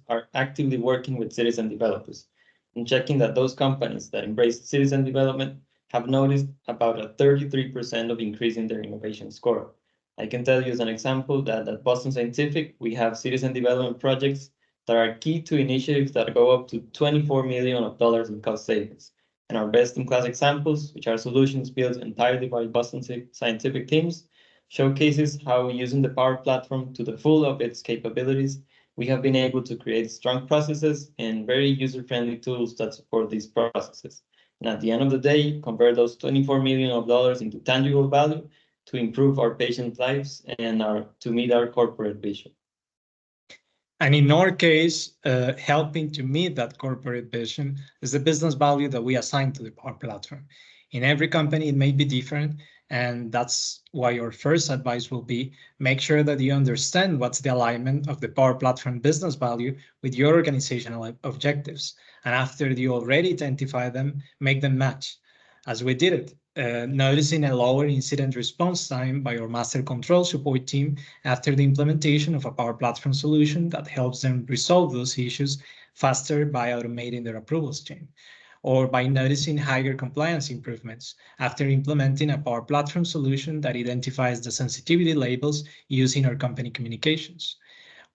are actively working with citizen developers and checking that those companies that embrace citizen development have noticed about a 33% of increase in their innovation score. I can tell you as an example that at Boston Scientific, we have citizen development projects that are key to initiatives that go up to $24 million in cost savings. And our best-in-class examples, which are solutions built entirely by Boston Scientific teams, showcases how using the Power Platform to the full of its capabilities, we have been able to create strong processes and very user-friendly tools that support these processes. And at the end of the day, convert those $24 million into tangible value to improve our patients' lives and to meet our corporate vision. And in our case, helping to meet that corporate vision is the business value that we assign to the Power Platform. In every company, it may be different, and that's why our first advice will be make sure that you understand what's the alignment of the Power Platform business value with your organizational objectives. And after you already identify them, make them match, as we did it. Noticing a lower incident response time by our master control support team after the implementation of a Power Platform solution that helps them resolve those issues faster by automating their approvals chain, or by noticing higher compliance improvements after implementing a Power Platform solution that identifies the sensitivity labels used in our company communications.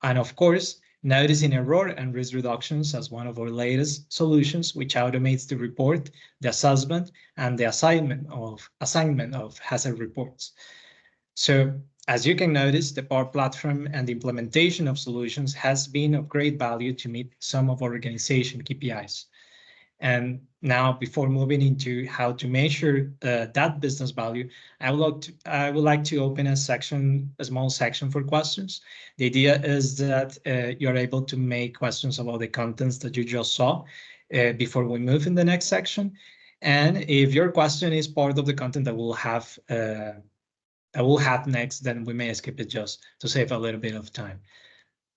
And of course, noticing error and risk reductions as one of our latest solutions, which automates the report, the assessment, and the assignment of hazard reports. So as you can notice, the Power Platform and the implementation of solutions has been of great value to meet some of our organization KPIs. And now, before moving into how to measure that business value, I would like to open a small section for questions. The idea is that you're able to make questions about the contents that you just saw before we move in the next section. And if your question is part of the content that we'll have next, then we may skip it just to save a little bit of time.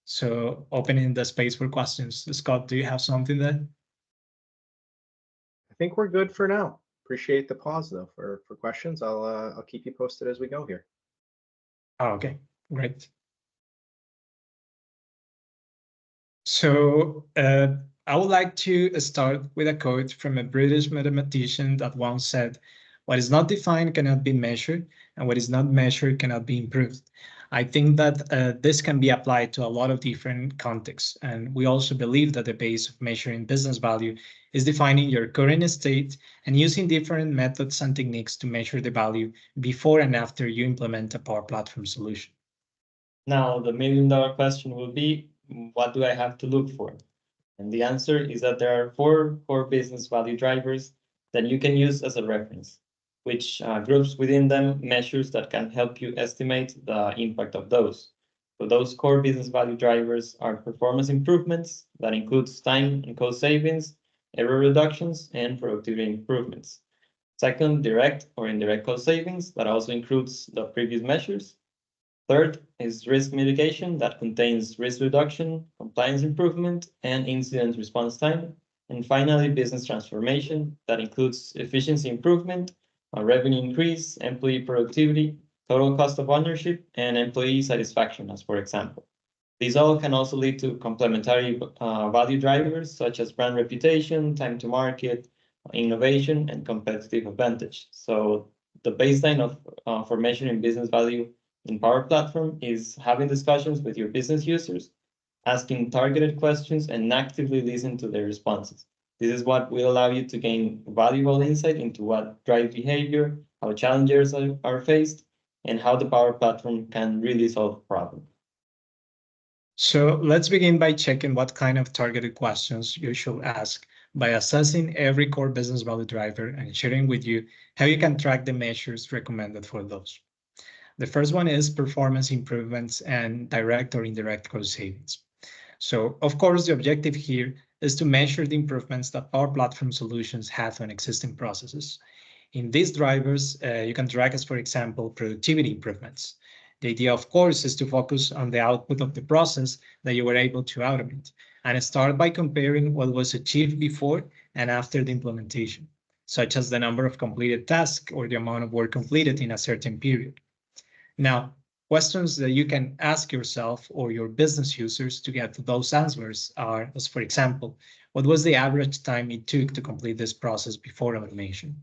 So opening the space for questions. Scott, do you have something there? I think we're good for now. Appreciate the pause though for questions. I'll keep you posted as we go here. Oh, okay, great. So I would like to start with a quote from a British mathematician that once said, "What is not defined cannot be measured, and what is not measured cannot be improved." I think that this can be applied to a lot of different contexts. And we also believe that the base of measuring business value is defining your current state and using different methods and techniques to measure the value before and after you implement a Power Platform solution. Now, the million-dollar question will be, what do I have to look for? And the answer is that there are 4 core business value drivers that you can use as a reference, which groups within them measures that can help you estimate the impact of those. So those core business value drivers are performance improvements, that includes time and cost savings, error reductions, and productivity improvements. Second, direct or indirect cost savings, that also includes the previous measures. Third is risk mitigation, that contains risk reduction, compliance improvement, and incident response time. And finally, business transformation, that includes efficiency improvement, revenue increase, employee productivity, total cost of ownership, and employee satisfaction, as for example. These all can also lead to complementary value drivers, such as brand reputation, time to market, innovation, and competitive advantage. So the baseline for measuring business value in Power Platform is having discussions with your business users, asking targeted questions, and actively listen to their responses. This is what will allow you to gain valuable insight into what drives behavior, how challenges are faced, and how the Power Platform can really solve a problem. So let's begin by checking what kind of targeted questions you should ask by assessing every core business value driver and sharing with you how you can track the measures recommended for those. The first one is performance improvements and direct or indirect cost savings. So, of course, the objective here is to measure the improvements that Power Platform solutions have on existing processes. In these drivers, you can track as, for example, productivity improvements. The idea, of course, is to focus on the output of the process that you were able to automate and start by comparing what was achieved before and after the implementation, such as the number of completed tasks or the amount of work completed in a certain period. Now, Questions that you can ask yourself or your business users to get to those answers are, as for example, what was the average time it took to complete this process before automation?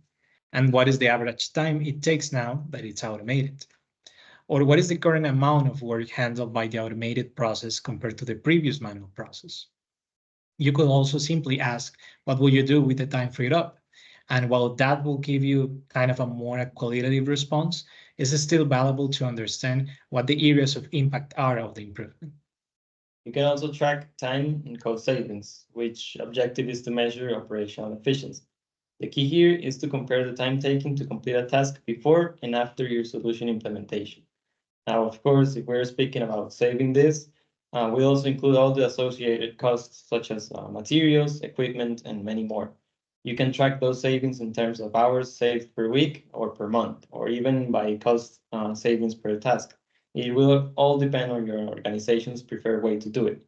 And what is the average time it takes now that it's automated? Or what is the current amount of work handled by the automated process compared to the previous manual process? You could also simply ask, what will you do with the time freed up? And while that will give you kind of a more qualitative response, it's still valuable to understand what the areas of impact are of the improvement. You can also track time and cost savings, which objective is to measure operational efficiency. The key here is to compare the time taken to complete a task before and after your solution implementation. Now, of course, if we're speaking about saving this, we also include all the associated costs such as materials, equipment, and many more. You can track those savings in terms of hours saved per week or per month, or even by cost savings per task. It will all depend on your organization's preferred way to do it.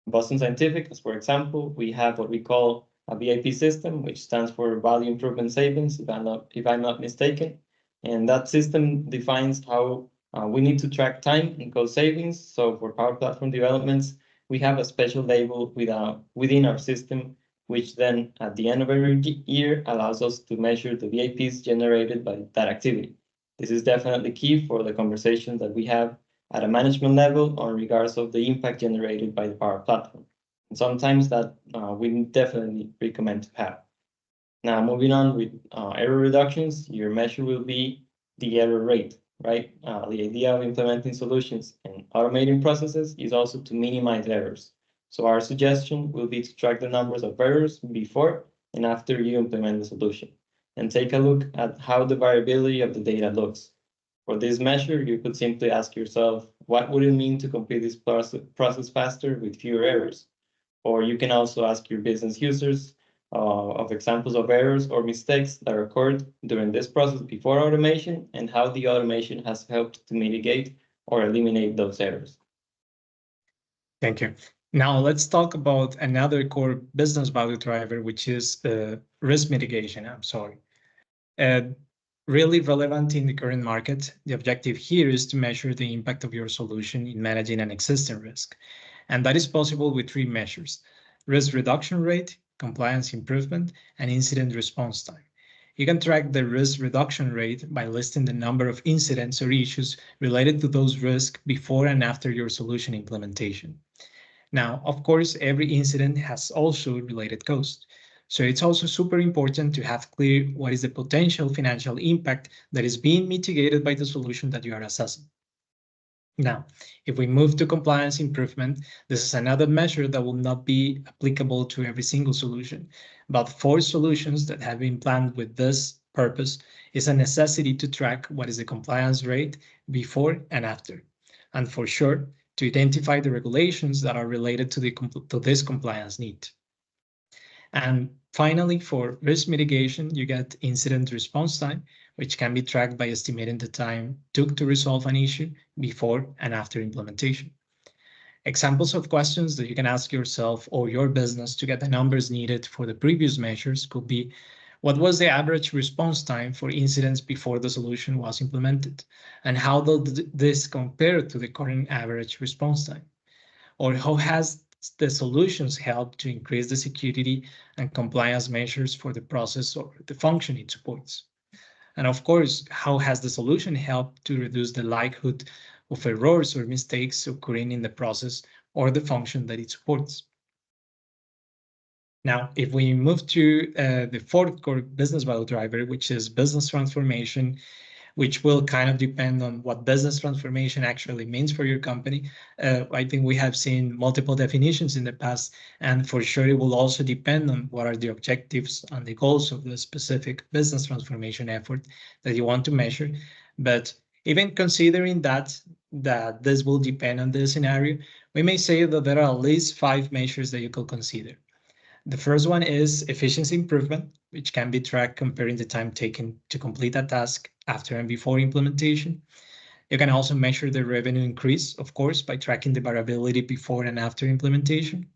In Boston Scientific, as for example, we have what we call a VIP system, which stands for Value Improvement Savings, if I'm not mistaken. And that system defines how we need to track time and cost savings. So for Power Platform developments, we have a special label within our system, which then at the end of every year allows us to measure the VAPs generated by that activity. This is definitely key for the conversation that we have at a management level on regards of the impact generated by the Power Platform. And sometimes that we definitely recommend to have. Now, moving on with error reductions, your measure will be the error rate, right? The idea of implementing solutions and automating processes is also to minimize errors. So our suggestion will be to track the numbers of errors before and after you implement the solution, and take a look at how the variability of the data looks. For this measure, you could simply ask yourself, what would it mean to complete this process faster with fewer errors? Or you can also ask your business users of examples of errors or mistakes that occurred during this process before automation and how the automation has helped to mitigate or eliminate those errors. Thank you. Now let's talk about another core business value driver, which is risk mitigation. Really relevant in the current market. The objective here is to measure the impact of your solution in managing an existing risk. And that is possible with three measures: risk reduction rate, compliance improvement, and incident response time. You can track the risk reduction rate by listing the number of incidents or issues related to those risks before and after your solution implementation. Now, of course, every incident has also related cost. So it's also super important to have clear what is the potential financial impact that is being mitigated by the solution that you are assessing. Now, if we move to compliance improvement, this is another measure that will not be applicable to every single solution, but for solutions that have been planned with this purpose, is a necessity to track what is the compliance rate before and after, and for sure, to identify the regulations that are related to this compliance need. And finally, for risk mitigation, you get incident response time, which can be tracked by estimating the time took to resolve an issue before and after implementation. Examples of questions that you can ask yourself or your business to get the numbers needed for the previous measures could be, what was the average response time for incidents before the solution was implemented? And how does this compare to the current average response time? Or how has the solutions helped to increase the security and compliance measures for the process or the function it supports? And of course, how has the solution helped to reduce the likelihood of errors or mistakes occurring in the process or the function that it supports? Now, if we move to the fourth core business value driver, which is business transformation, which will kind of depend on what business transformation actually means for your company. I think we have seen multiple definitions in the past, and for sure it will also depend on what are the objectives and the goals of the specific business transformation effort that you want to measure. But even considering that this will depend on the scenario, we may say that there are at least 5 measures that you could consider. The first one is efficiency improvement, which can be tracked comparing the time taken to complete a task after and before implementation. You can also measure the revenue increase, of course, by tracking the variability before and after implementation.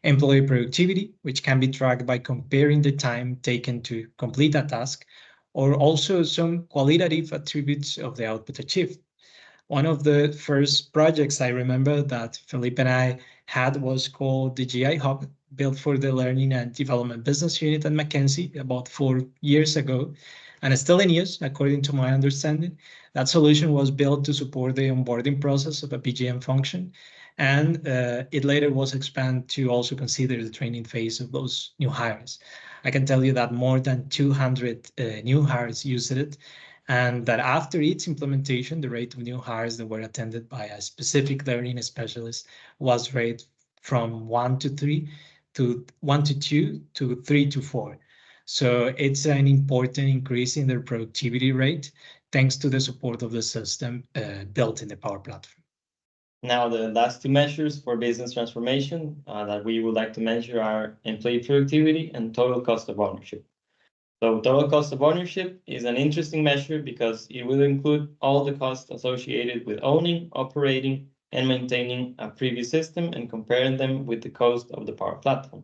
Employee productivity, which can be tracked by comparing the time taken to complete a task, or also some qualitative attributes of the output achieved. One of the first projects I remember that Felipe and I had was called the GI Hub, built for the Learning and Development Business Unit at McKinsey about 4 years ago, and it's still in use, according to my understanding. That solution was built to support the onboarding process of a BGM function, and it later was expanded to also consider the training phase of those new hires. I can tell you that more than 200 new hires used it, and that after its implementation, the rate of new hires that were attended by a specific learning specialist was rated from 1 to 3 to 1 to 2 to 3 to 4. So it's an important increase in their productivity rate thanks to the support of the system built in the Power Platform. Now, the last two measures for business transformation that we would like to measure are employee productivity and total cost of ownership. So total cost of ownership is an interesting measure because it will include all the costs associated with owning, operating, and maintaining a previous system and comparing them with the cost of the Power Platform.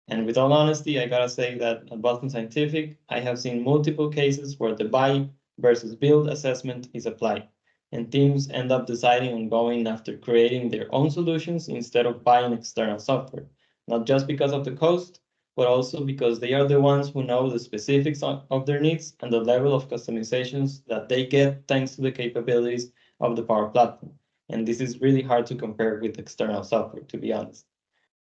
And with all honesty, I gotta say that at Boston Scientific, I have seen multiple cases where the buy versus build assessment is applied, and teams end up deciding on going after creating their own solutions instead of buying external software, not just because of the cost, but also because they are the ones who know the specifics of their needs and the level of customizations that they get thanks to the capabilities of the Power Platform. And this is really hard to compare with external software, to be honest.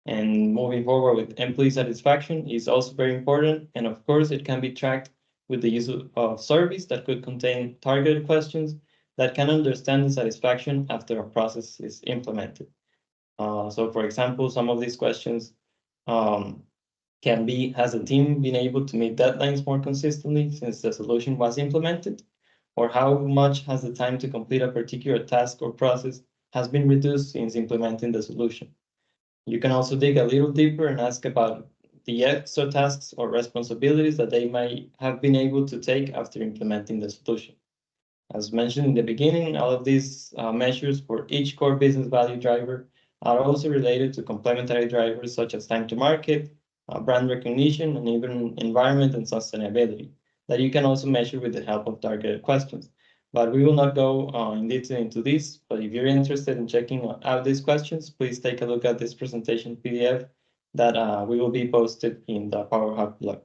And moving forward with employee satisfaction is also very important. And of course, it can be tracked with the use of surveys that could contain targeted questions that can understand the satisfaction after a process is implemented. So for example, some of these questions can be, has the team been able to meet deadlines more consistently since the solution was implemented? Or how much has the time to complete a particular task or process has been reduced since implementing the solution? You can also dig a little deeper and ask about the extra tasks or responsibilities that they might have been able to take after implementing the solution. As mentioned in the beginning, all of these measures for each core business value driver are also related to complementary drivers such as time to market, brand recognition, and even environment and sustainability that you can also measure with the help of targeted questions. But we will not go in detail into this, but if you're interested in checking out these questions, please take a look at this presentation PDF that we will be posted in the Power Hub blog.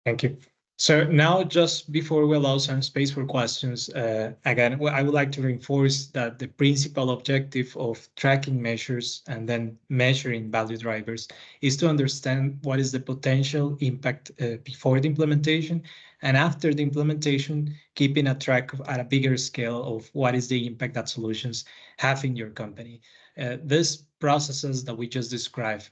Thank you. So now, just before we allow some space for questions, again, I would like to reinforce that the principal objective of tracking measures and then measuring value drivers is to understand what is the potential impact before the implementation, and after the implementation, keeping a track at a bigger scale of what is the impact that solutions have in your company. These processes that we just described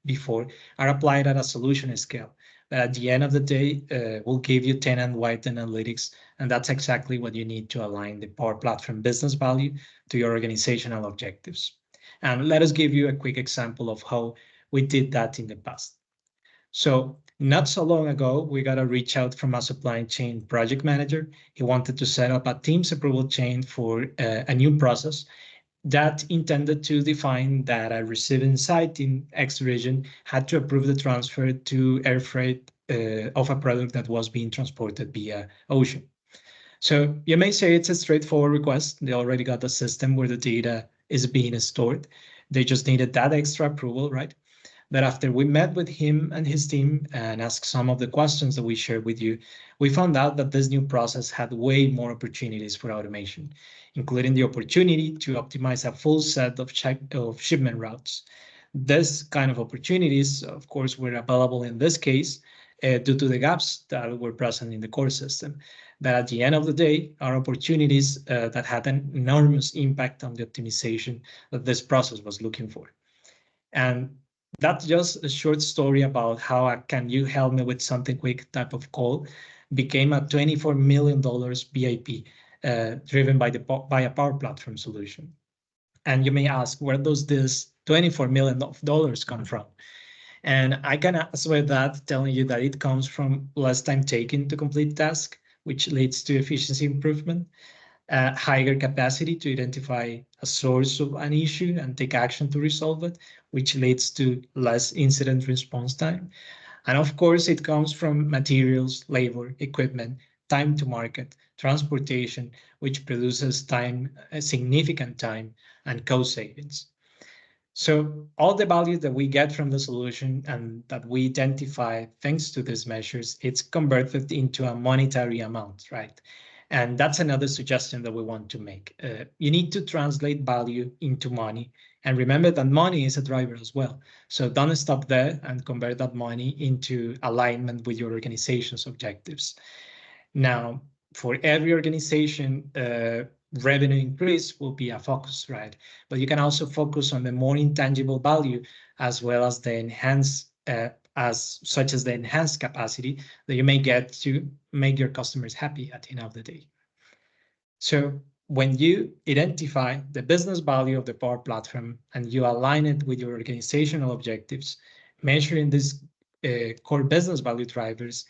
before are applied at a solution scale. At the end of the day, will give you tenant-wide analytics, and that's exactly what you need to align the Power Platform business value to your organizational objectives. And let us give you a quick example of how we did that in the past. So not so long ago, we got a reach out from a supply chain project manager. He wanted to set up a Teams approval chain for a new process that intended to define that a receiving site in X region had to approve the transfer to air freight of a product that was being transported via ocean. So you may say it's a straightforward request. They already got a system where the data is being stored. They just needed that extra approval, right? But after we met with him and his team and asked some of the questions that we shared with you, we found out that this new process had way more opportunities for automation, including the opportunity to optimize a full set of shipment routes. This kind of opportunities, of course, were available in this case due to the gaps that were present in the core system. That at the end of the day are opportunities that had an enormous impact on the optimization that this process was looking for. And that's just a short story about how a "can you help me with something quick" type of call became a $24 million BIP driven by a Power Platform solution. And you may ask, where does this $24 million come from? And I can answer that telling you that it comes from less time taken to complete task, which leads to efficiency improvement, higher capacity to identify a source of an issue and take action to resolve it, which leads to less incident response time. And of course, it comes from materials, labor, equipment, time to market, transportation, which produces time, significant time and cost savings. So all the value that we get from the solution and that we identify thanks to these measures, it's converted into a monetary amount, right? And that's another suggestion that we want to make. You need to translate value into money. And remember that money is a driver as well. So don't stop there and convert that money into alignment with your organization's objectives. Now, for every organization, revenue increase will be a focus, right? But you can also focus on the more intangible value as well as the enhanced, such as the enhanced capacity that you may get to make your customers happy at the end of the day. So when you identify the business value of the Power Platform and you align it with your organizational objectives, measuring these core business value drivers,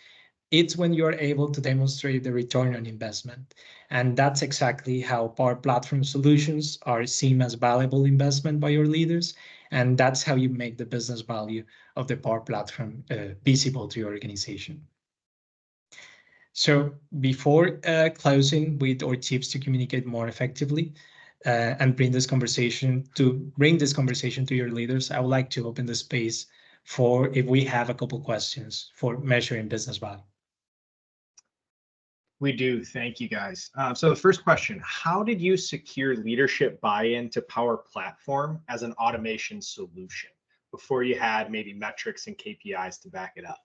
it's when you're able to demonstrate the return on investment. And that's exactly how Power Platform solutions are seen as valuable investment by your leaders. And that's how you make the business value of the Power Platform visible to your organization. So before closing with our tips to communicate more effectively and bring this conversation to your leaders, I would like to open the space for if we have a couple questions for measuring business value. We do. Thank you, guys. So the first question, how did you secure leadership buy-in to Power Platform as an automation solution before you had maybe metrics and KPIs to back it up?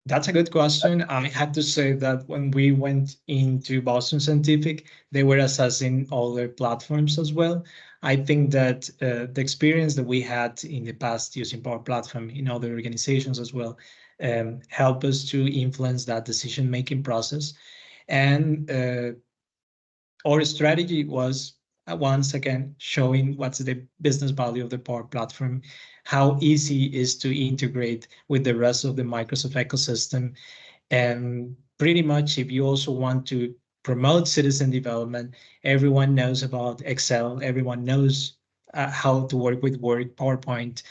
That's a good question. I have to say that when we went into Boston Scientific, they were assessing all their platforms as well. I think that the experience that we had in the past using Power Platform in other organizations as well help us to influence that decision-making process. And our strategy was once again showing what's the business value of the Power Platform, how easy it is to integrate with the rest of the Microsoft ecosystem. And pretty much if you also want to promote citizen development, everyone knows about Excel, everyone knows how to work with Word, PowerPoint,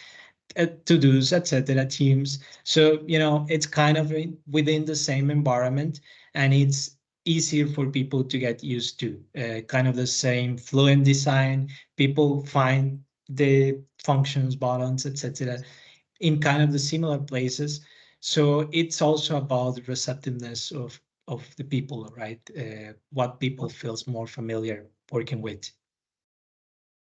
to-dos, etc., Teams. So, it's kind of within the same environment, and it's easier for people to get used to. Kind of the same fluent design. People find the functions, buttons, etc., in kind of the similar places. So it's also about the receptiveness of the people, right? What people feels more familiar working with.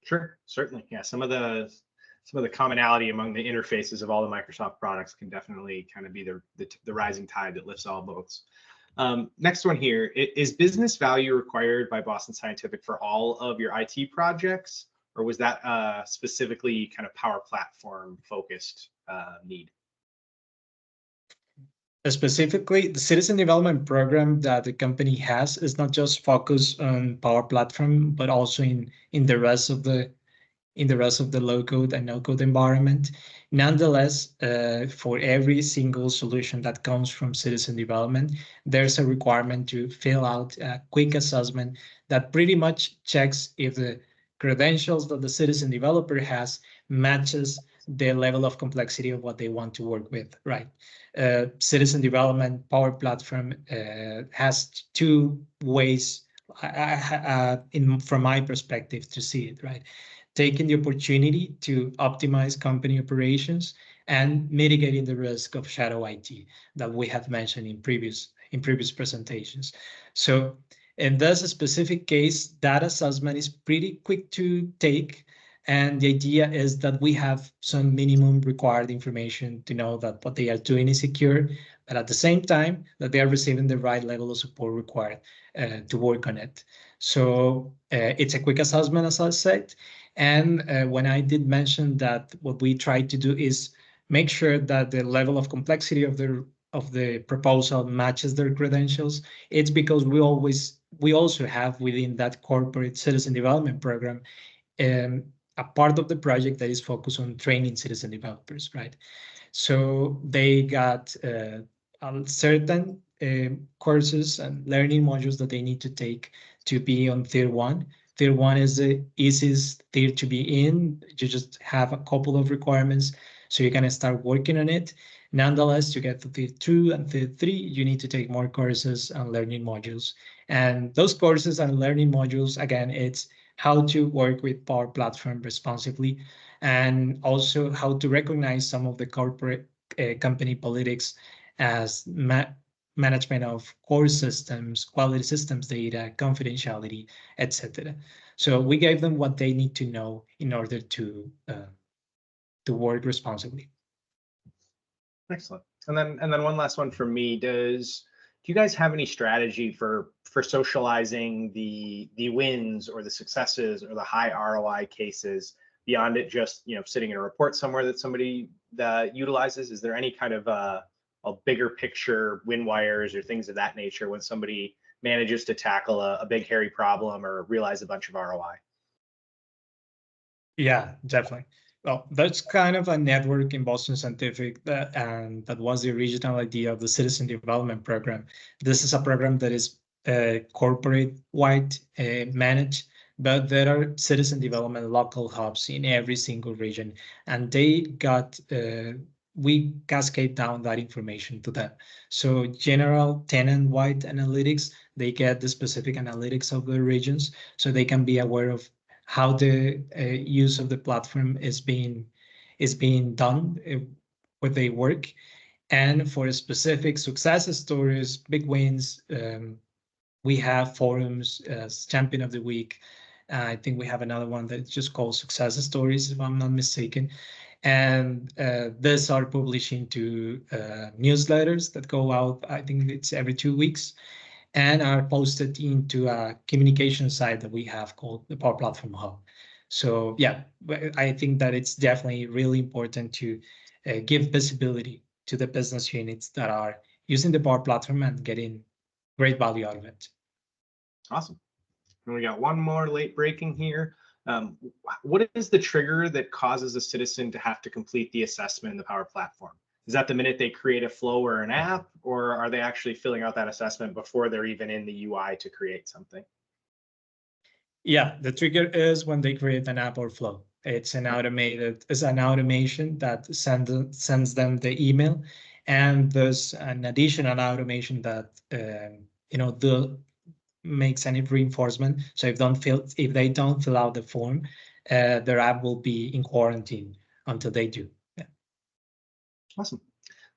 Sure, certainly. Yeah, some of the commonality among the interfaces of all the Microsoft products can definitely kind of be the rising tide that lifts all boats. Next one here, is business value required by Boston Scientific for all of your IT projects, or was that specifically kind of Power Platform focused need? Specifically, the citizen development program that the company has is not just focused on Power Platform, but also in the rest of the low-code and no-code environment. Nonetheless, for every single solution that comes from citizen development, there's a requirement to fill out a quick assessment that pretty much checks if the credentials that the citizen developer has matches the level of complexity of what they want to work with, right? Citizen development Power Platform has two ways, from my perspective, to see it, right? Taking the opportunity to optimize company operations and mitigating the risk of shadow IT that we have mentioned in previous presentations. So in this specific case, that assessment is pretty quick to take. And the idea is that we have some minimum required information to know that what they are doing is secure, but at the same time that they are receiving the right level of support required to work on it. So it's a quick assessment, as I said. And when I did mention that what we try to do is make sure that the level of complexity of the proposal matches their credentials, it's because we also have within that corporate citizen development program a part of the project that is focused on training citizen developers, right? So they got certain courses and learning modules that they need to take to be on Tier 1. Tier 1 is the easiest tier to be in. You just have a couple of requirements, so you can start working on it. Nonetheless, to get to the 2 and the 3, you need to take more courses and learning modules. And those courses and learning modules, again, it's how to work with Power Platform responsibly, and also how to recognize some of the corporate company politics as management of core systems, quality systems data, confidentiality, etc. So we gave them what they need to know in order to work responsibly. Excellent. And then one last one from me. Do you guys have any strategy for socializing the wins or the successes or the high ROI cases beyond it just sitting in a report somewhere that somebody utilizes? Is there any kind of a bigger picture win wires or things of that nature when somebody manages to tackle a big hairy problem or realize a bunch of ROI? Yeah, definitely. Well, that's kind of a network in Boston Scientific, and that was the original idea of the Citizen Development Program. This is a program that is corporate-wide managed, but there are citizen development local hubs in every single region, and we cascade down that information to them. So general tenant-wide analytics, they get the specific analytics of the regions, so they can be aware of how the use of the platform is being done where they work. And for specific success stories, big wins, we have forums as Champion of the Week. I think we have another one that's just called Success Stories, if I'm not mistaken. And these are published into newsletters that go out, I think it's every 2 weeks, and are posted into a communication site that we have called the Power Platform Hub. So yeah, I think that it's definitely really important to give visibility to the business units that are using the Power Platform and getting great value out of it. Awesome. And we got one more late breaking here. What is the trigger that causes a citizen to have to complete the assessment in the Power Platform? Is that the minute they create a flow or an app, or are they actually filling out that assessment before they're even in the UI to create something? Yeah, the trigger is when they create an app or flow. It's an automation that sends them the email, and there's an additional automation that makes any reinforcement. So if they don't fill out the form, their app will be in quarantine until they do. Yeah. Awesome.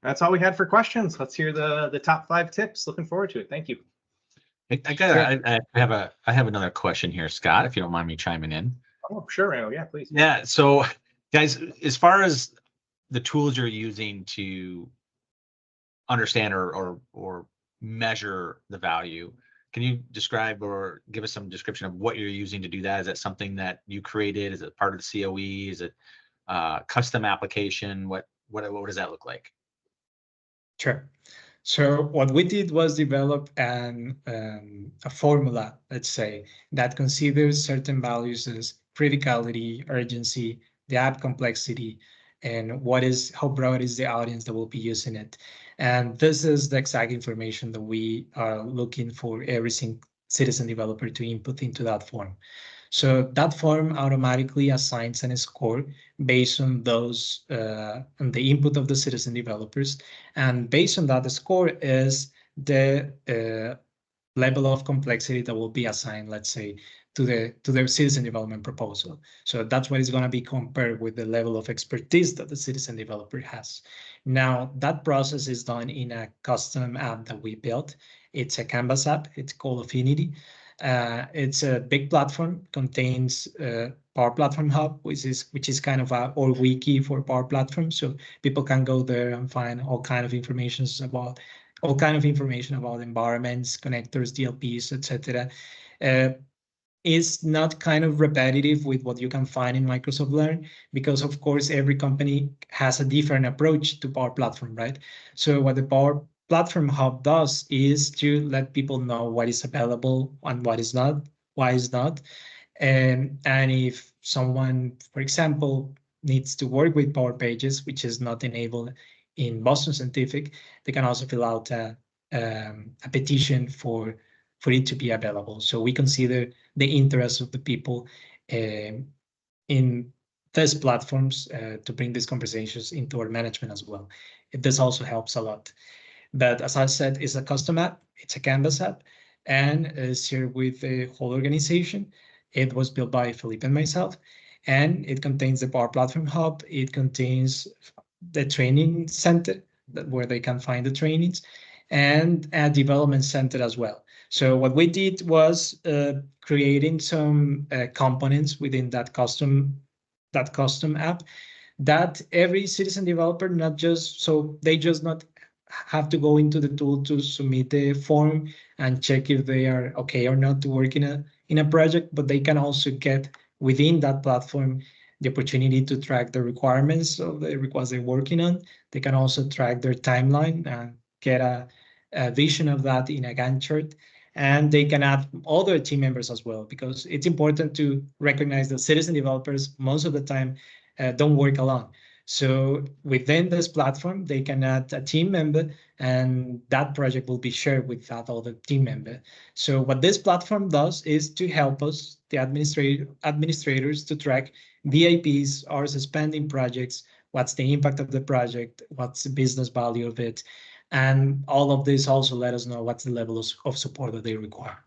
That's all we had for questions. Let's hear the top 5 tips. Looking forward to it. Thank you. I have another question here, Scott, if you don't mind me chiming in. Oh, sure, Randall. Yeah, please. Yeah. So, guys, as far as the tools you're using to understand or measure the value, can you describe or give us some description of what you're using to do that? Is that something that you created? Is it part of the COE? Is it custom application? What does that look like? Sure. So what we did was develop a formula, let's say, that considers certain values as criticality, urgency, the app complexity, and how broad is the audience that will be using it. And this is the exact information that we are looking for every single citizen developer to input into that form. So that form automatically assigns a score based on those on the input of the citizen developers, and based on that, the score is the level of complexity that will be assigned, let's say, to the citizen development proposal. So that's what is going to be compared with the level of expertise that the citizen developer has. Now that process is done in a custom app that we built. It's a Canvas app. It's called Affinity. It's a big platform, contains Power Platform Hub, which is kind of our wiki for Power Platform. So people can go there and find all kind of information about environments, connectors, DLPs, etc. Is not kind of repetitive with what you can find in Microsoft Learn, because of course every company has a different approach to Power Platform, right? So what the Power Platform Hub does is to let people know what is available and what is not, why is not. And if someone, for example, needs to work with Power Pages, which is not enabled in Boston Scientific, they can also fill out a petition for it to be available. So we consider the interest of the people in these platforms to bring these conversations into our management as well. This also helps a lot. But as I said, it's a custom app, it's a Canvas app, and is shared with the whole organization. It was built by Felipe and myself, and it contains the Power Platform Hub. It contains the training center where they can find the trainings, and a development center as well. So what we did was creating some components within that custom app that every citizen developer, not just so they just not have to go into the tool to submit the form and check if they are okay or not to work in a project, but they can also get within that platform the opportunity to track the requirements of the requests they're working on. They can also track their timeline and get a vision of that in a Gantt chart. And they can add other team members as well, because it's important to recognize that citizen developers most of the time don't work alone. So within this platform, they can add a team member, and that project will be shared with that other team member. So what this platform does is to help us, the administrators, to track VIPs, hours spent in projects, what's the impact of the project, what's the business value of it, and all of this also let us know what's the level of support that they require.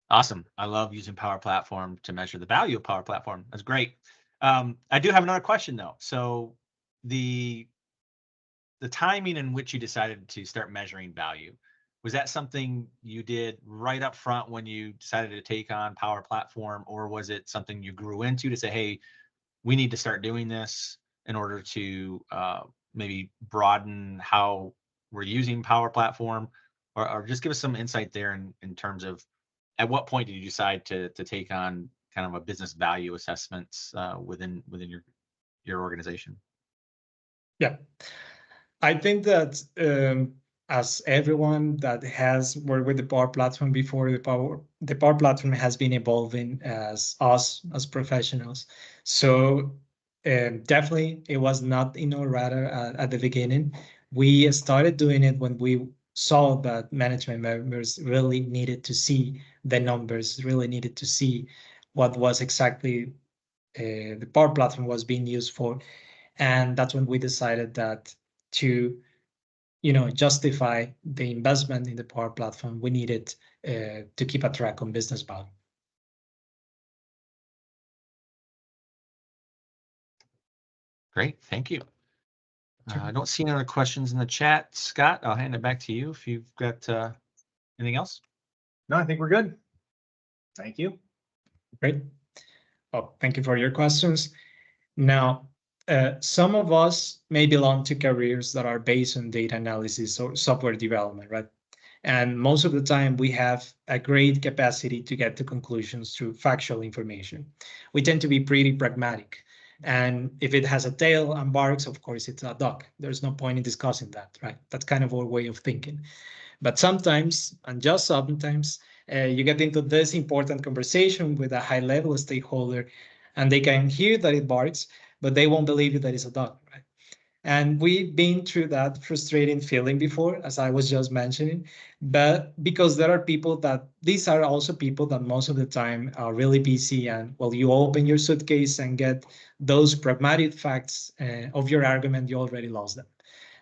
Awesome. I love using Power Platform to measure the value of Power Platform. That's great. I do have another question though. So the timing in which you decided to start measuring value, was that something you did right up front when you decided to take on Power Platform, or was it something you grew into to say, hey, we need to start doing this in order to maybe broaden how we're using Power Platform, or just give us some insight there in terms of at what point did you decide to take on kind of a business value assessments within your organization? Yeah, I think that as everyone that has worked with the Power Platform before, the Power Platform has been evolving as us as professionals. So definitely it was not in our radar at the beginning. We started doing it when we saw that management members really needed to see the numbers, really needed to see what was exactly the Power Platform was being used for. And that's when we decided that to justify the investment in the Power Platform, we needed to keep a track on business value. Great, thank you. Sure. I don't see any other questions in the chat. Scott, I'll hand it back to you if you've got anything else. No, I think we're good. Thank you. Great. Oh, thank you for your questions. Now, some of us may belong to careers that are based on data analysis or software development, right? And most of the time, we have a great capacity to get to conclusions through factual information. We tend to be pretty pragmatic. And if it has a tail and barks, of course, it's a dog. There's no point in discussing that, right? That's kind of our way of thinking. But sometimes, and just sometimes, you get into this important conversation with a high-level stakeholder, and they can hear that it barks, but they won't believe that it's a dog, right? And we've been through that frustrating feeling before, as I was just mentioning, but because there are people that, these are also people that most of the time are really busy, and well, you open your suitcase and get those pragmatic facts of your argument, you already lost them.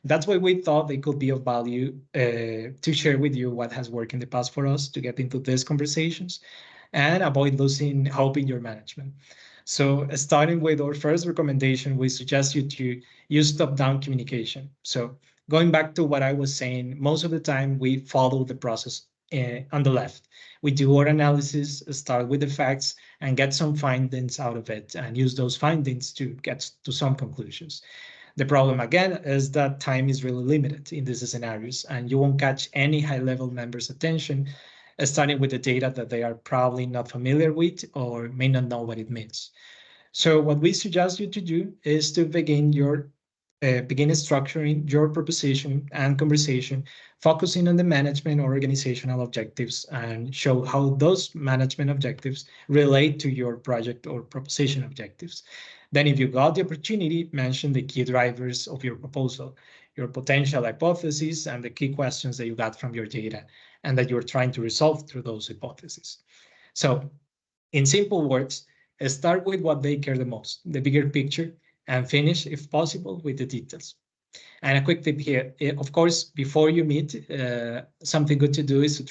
That's why we thought they could be of value to share with you what has worked in the past for us to get into these conversations and avoid losing hope in your management. So starting with our first recommendation, we suggest you to use top-down communication. So going back to what I was saying, most of the time we follow the process on the left. We do our analysis, start with the facts, and get some findings out of it, and use those findings to get to some conclusions. The problem, again, is that time is really limited in these scenarios, and you won't catch any high-level members' attention starting with the data that they are probably not familiar with or may not know what it means. So what we suggest you to do is to begin structuring your proposition and conversation, focusing on the management or organizational objectives, and show how those management objectives relate to your project or proposition objectives. Then if you got the opportunity, mention the key drivers of your proposal, your potential hypotheses, and the key questions that you got from your data and that you're trying to resolve through those hypotheses. So in simple words, Start with what they care the most, the bigger picture, and finish, if possible, with the details. And a quick tip here, of course, before you meet, something good to do is to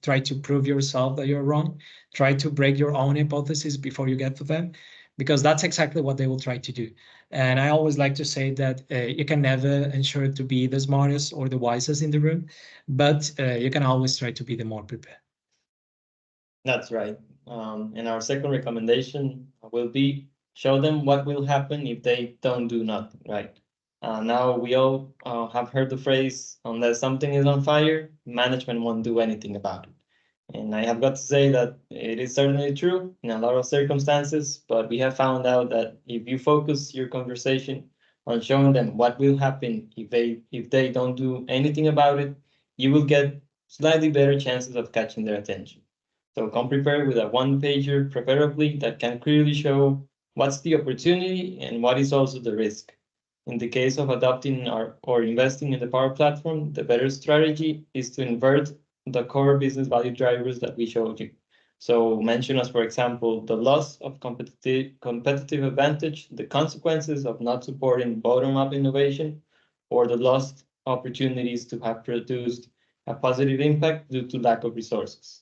try to prove yourself that you're wrong. Try to break your own hypothesis before you get to them, because that's exactly what they will try to do. And I always like to say that you can never ensure to be the smartest or the wisest in the room, but you can always try to be the more prepared. That's right. And our second recommendation will be show them what will happen if they don't do nothing, right? Now we all have heard the phrase, unless something is on fire, management won't do anything about it. And I have got to say that it is certainly true in a lot of circumstances, but we have found out that if you focus your conversation on showing them what will happen if they don't do anything about it, you will get slightly better chances of catching their attention. So come prepared with a one-pager, preferably, that can clearly show what's the opportunity and what is also the risk. In the case of adopting or investing in the Power Platform, the better strategy is to invert the core business value drivers that we showed you. So mention as, for example, the loss of competitive advantage, the consequences of not supporting bottom-up innovation, or the lost opportunities to have produced a positive impact due to lack of resources.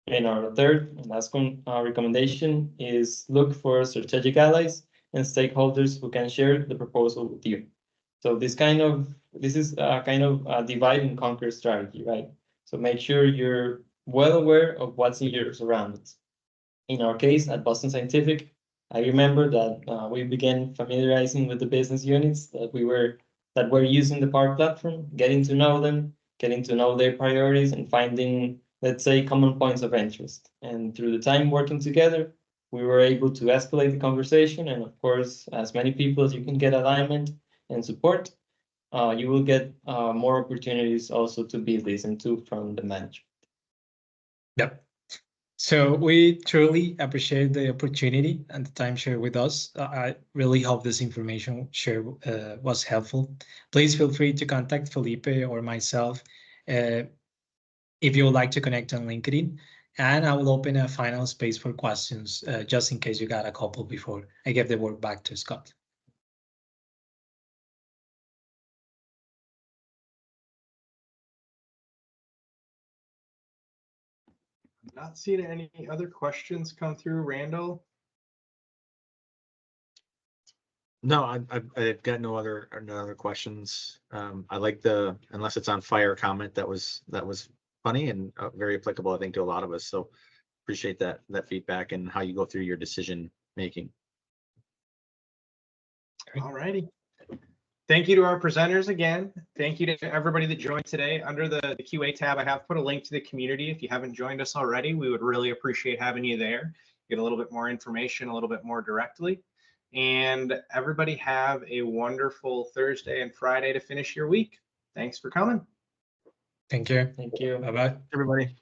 And our third and last recommendation is look for strategic allies and stakeholders who can share the proposal with you. So this is a kind of a divide and conquer strategy, right? So make sure you're well aware of what's in your surroundings. In our case at Boston Scientific, I remember that we began familiarizing with the business units that were using the Power Platform, getting to know them, getting to know their priorities, and finding, let's say, common points of interest. And through the time working together, we were able to escalate the conversation. And of course, as many people as you can get alignment and support, you will get more opportunities also to be listened to from the management. Yep. So we truly appreciate the opportunity and the time shared with us. I really hope this information shared was helpful. Please feel free to contact Felipe or myself if you would like to connect on LinkedIn. And I will open a final space for questions, just in case you got a couple before I give the word back to Scott. Not seeing any other questions come through, Randall. No, I've got no other questions. I like the unless it's on fire comment. That was funny and very applicable, I think, to a lot of us. So appreciate that feedback and how you go through your decision making. All righty. Thank you to our presenters again. Thank you to everybody that joined today. Under the QA tab, I have put a link to the community. If you haven't joined us already, we would really appreciate having you there. Get a little bit more information, a little bit more directly. And everybody have a wonderful Thursday and Friday to finish your week. Thanks for coming. Thank you. Thank you. Bye-bye. Everybody.